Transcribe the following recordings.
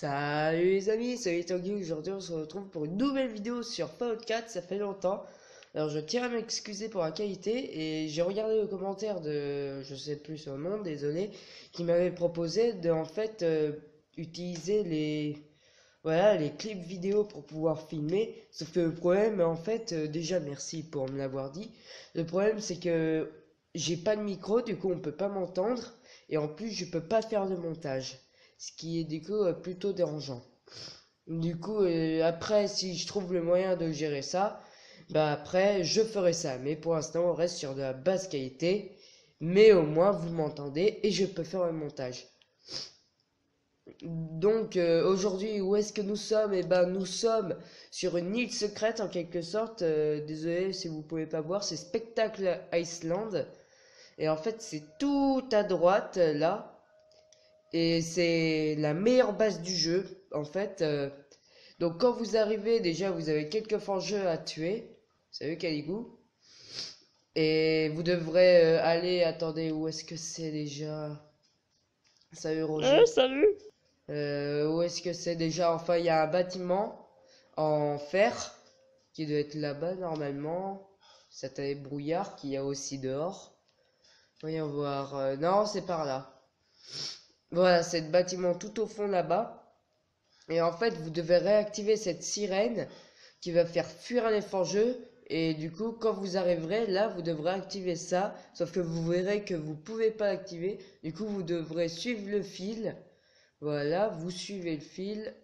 Salut les amis, salut Tanguy, aujourd'hui on se retrouve pour une nouvelle vidéo sur Fallout 4, ça fait longtemps. Alors je tiens à m'excuser pour la qualité et j'ai regardé le commentaire de, je sais plus son nom, désolé, qui m'avait proposé de utiliser les clips vidéo pour pouvoir filmer. Sauf que le problème en fait, déjà merci pour me l'avoir dit. Le problème c'est que j'ai pas de micro, du coup on peut pas m'entendre et en plus je peux pas faire de montage. Ce qui est du coup plutôt dérangeant. Du coup, après, si je trouve le moyen de gérer ça, bah après, je ferai ça. Mais pour l'instant, on reste sur de la basse qualité. Mais au moins, vous m'entendez et je peux faire un montage. Donc, aujourd'hui, où est-ce que nous sommes? Eh ben, nous sommes sur une île secrète en quelque sorte. Désolé si vous pouvez pas voir, c'est Spectacle Iceland. Et en fait, c'est tout à droite, là. Et c'est la meilleure base du jeu, en fait. Donc quand vous arrivez, déjà, vous avez quelques forgeurs à tuer. Salut Caligou. Et vous devrez aller... Attendez, où est-ce que c'est déjà? Salut Roger. Salut. Où est-ce que c'est déjà? Enfin, il y a un bâtiment en fer qui doit être là-bas normalement. Cet brouillard qu'il y a aussi dehors. Voyons voir. Non, c'est par là. Voilà, c'est le bâtiment tout au fond là-bas. Et en fait, vous devez réactiver cette sirène qui va faire fuir les forgeux. Et du coup, quand vous arriverez, là, vous devrez activer ça. Sauf que vous verrez que vous pouvez pas l'activer. Du coup, vous devrez suivre le fil. Voilà, vous suivez le fil.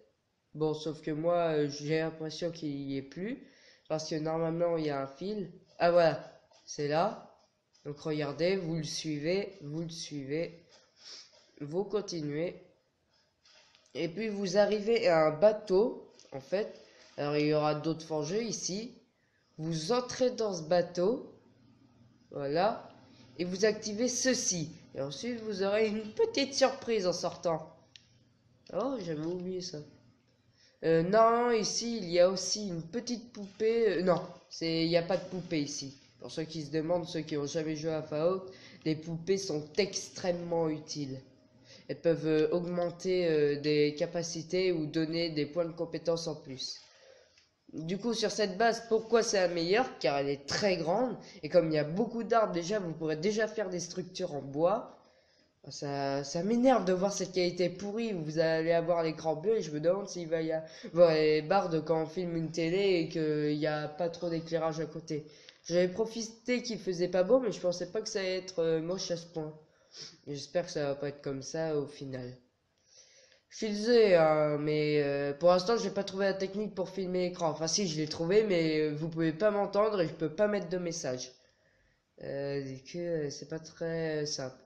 Bon, sauf que moi, j'ai l'impression qu'il y est plus. Parce que normalement, il y a un fil. Ah voilà, c'est là. Donc regardez, vous le suivez, vous continuez. Et puis vous arrivez à un bateau, en fait. Alors il y aura d'autres forgeux ici. Vous entrez dans ce bateau. Voilà. Et vous activez ceci. Et ensuite vous aurez une petite surprise en sortant. Oh, j'avais oublié ça. Non, ici il y a aussi une petite poupée. Non, il n'y a pas de poupée ici. Pour ceux qui se demandent, ceux qui n'ont jamais joué à Fallout, les poupées sont extrêmement utiles. Elles peuvent augmenter des capacités ou donner des points de compétence en plus. Du coup, sur cette base, pourquoi c'est la meilleure? Car elle est très grande. Et comme il y a beaucoup d'arbres déjà, vous pourrez déjà faire des structures en bois. Ça m'énerve de voir cette qualité pourrie. Vous allez avoir l'écran bleu et je me demande s'il va y avoir les bardes quand on filme une télé et qu'il n'y a pas trop d'éclairage à côté. J'avais profité qu'il faisait pas beau, mais je pensais pas que ça allait être moche à ce point. J'espère que ça va pas être comme ça au final. Je suis désolé, hein, mais pour l'instant, j'ai pas trouvé la technique pour filmer l'écran. Enfin, si, je l'ai trouvé, mais vous pouvez pas m'entendre et je peux pas mettre de message. C'est pas très simple.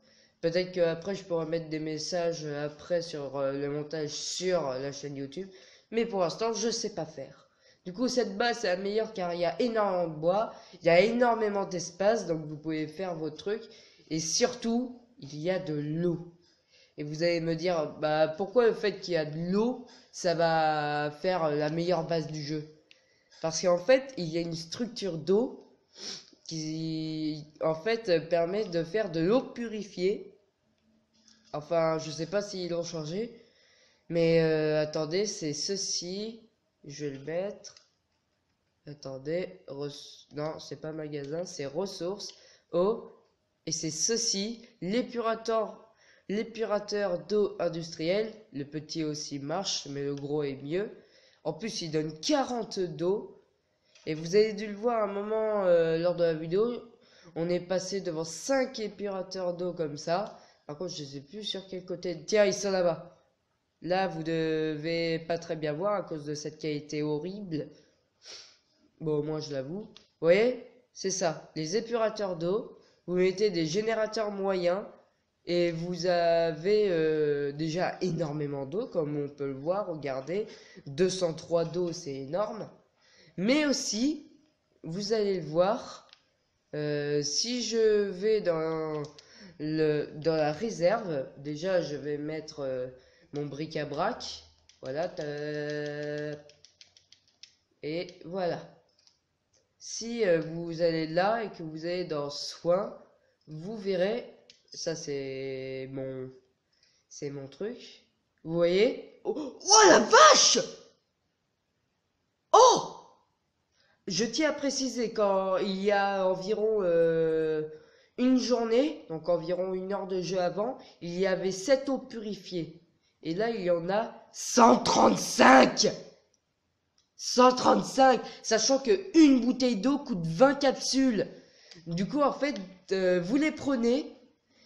Peut-être qu'après, je pourrai mettre des messages après sur le montage sur la chaîne YouTube. Mais pour l'instant, je sais pas faire. Du coup, cette base c'est la meilleure car il y a énormément de bois, il y a énormément d'espace, donc vous pouvez faire vos trucs. Et surtout, il y a de l'eau. Et vous allez me dire, bah pourquoi le fait qu'il y a de l'eau, ça va faire la meilleure base du jeu? Parce qu'en fait, il y a une structure d'eau qui, en fait, permet de faire de l'eau purifiée. Enfin, je sais pas s'ils l'ont changé, mais attendez, c'est ceci. Je vais le mettre. Attendez, non, c'est pas magasin, c'est ressources, eau, et c'est ceci, l'épurateur d'eau industriel. Le petit aussi marche, mais le gros est mieux. En plus, il donne 40 d'eau. Et vous avez dû le voir à un moment lors de la vidéo. On est passé devant 5 épurateurs d'eau comme ça. Par contre, je ne sais plus sur quel côté. Tiens, ils sont là-bas. Là, vous devez pas très bien voir à cause de cette qualité horrible. Bon, moi, je l'avoue. Vous voyez, c'est ça. Les épurateurs d'eau. Vous mettez des générateurs moyens. Et vous avez déjà énormément d'eau, comme on peut le voir. Regardez, 203 d'eau, c'est énorme. Mais aussi, vous allez le voir, si je vais dans la réserve, déjà je vais mettre mon bric-à-brac. Voilà. Et voilà. Si vous allez là et que vous allez dans soins, vous verrez, ça c'est mon truc. Vous voyez? Oh, oh la vache! Oh! Je tiens à préciser quand il y a environ une journée, donc environ 1 heure de jeu avant, il y avait 7 eaux purifiées. Et là, il y en a 135! 135! Sachant que une bouteille d'eau coûte 20 capsules. Du coup, en fait, vous les prenez.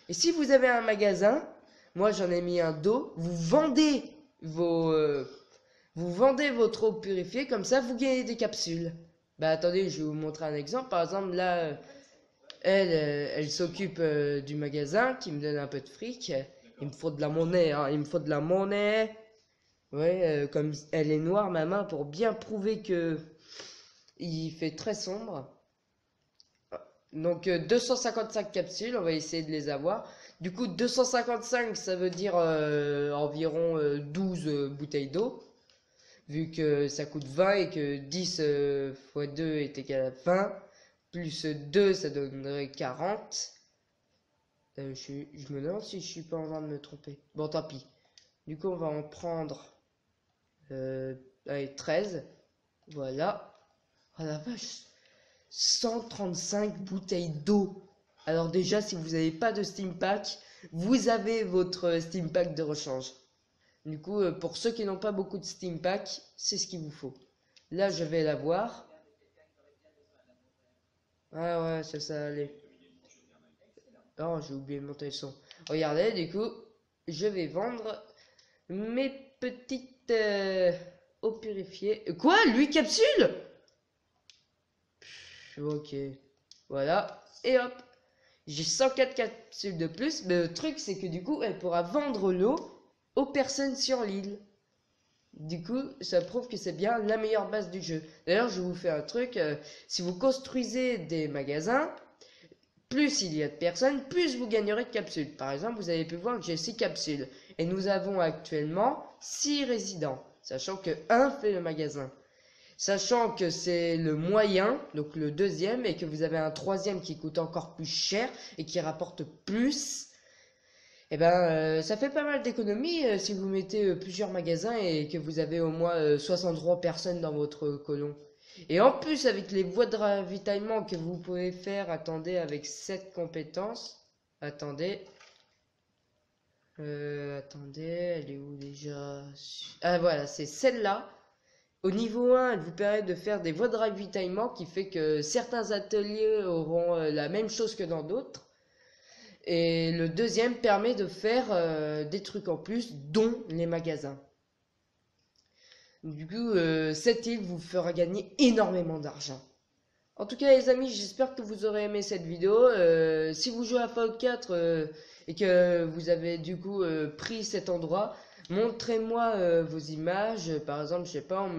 Et si vous avez un magasin, moi j'en ai mis un d'eau, vous vendez votre eau purifiée, comme ça vous gagnez des capsules. Bah attendez, je vais vous montrer un exemple. Par exemple, là, elle s'occupe du magasin qui me donne un peu de fric. Il me faut de la monnaie, hein, il me faut de la monnaie. Ouais, comme elle est noire, ma main, pour bien prouver que il fait très sombre. Donc 255 capsules, on va essayer de les avoir. Du coup, 255, ça veut dire environ 12 bouteilles d'eau. Vu que ça coûte 20 et que 10 x 2 est égal à 20. Plus 2, ça donnerait 40. Je me demande si je suis pas en train de me tromper. Bon, tant pis. Du coup, on va en prendre allez, 13. Voilà. Oh la vache. 135 bouteilles d'eau. Alors déjà, si vous n'avez pas de Steam Pack, vous avez votre Steam Pack de rechange. Du coup, pour ceux qui n'ont pas beaucoup de Steam Pack, c'est ce qu'il vous faut. Là, je vais l'avoir. Ah ouais, ça allait. Oh, j'ai oublié de monter le son. Regardez, du coup, je vais vendre mes petites eaux purifiées. Quoi? Lui capsule? Ok. Voilà. Et hop. J'ai 104 capsules de plus. Mais le truc, c'est que du coup, elle pourra vendre l'eau aux personnes sur l'île. Du coup, ça prouve que c'est bien la meilleure base du jeu. D'ailleurs, je vous fais un truc. Si vous construisez des magasins, plus il y a de personnes, plus vous gagnerez de capsules. Par exemple, vous avez pu voir que j'ai 6 capsules. Et nous avons actuellement 6 résidents. Sachant que 1 fait le magasin. Sachant que c'est le moyen, donc le deuxième, et que vous avez un troisième qui coûte encore plus cher et qui rapporte plus, et ben ça fait pas mal d'économies si vous mettez plusieurs magasins et que vous avez au moins 63 personnes dans votre colon. Et en plus, avec les voies de ravitaillement que vous pouvez faire, attendez, avec cette compétence, attendez, attendez, elle est où déjà? Ah voilà, c'est celle-là. Au niveau 1, elle vous permet de faire des voies de ravitaillement qui fait que certains ateliers auront la même chose que dans d'autres. Et le deuxième permet de faire des trucs en plus, dont les magasins. Du coup, cette île vous fera gagner énormément d'argent. En tout cas, les amis, j'espère que vous aurez aimé cette vidéo. Si vous jouez à Fallout 4 et que vous avez du coup pris cet endroit, montrez-moi vos images. Par exemple, je sais pas,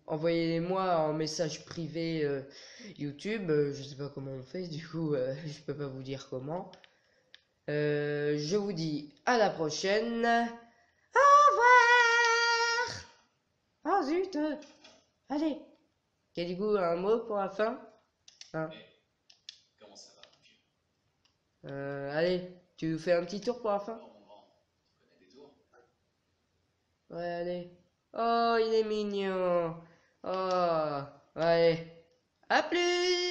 envoyez-moi en message privé YouTube. Je sais pas comment on fait, du coup, je peux pas vous dire comment. Je vous dis à la prochaine. Au revoir. Oh zut. Allez. Quel du coup un mot pour la fin? Hein? Comment ça va, mon vieux? Allez, tu nous fais un petit tour pour la fin? Alors, mon grand, tu connais des tours? Ouais, allez. Oh, il est mignon. Oh, allez. À plus!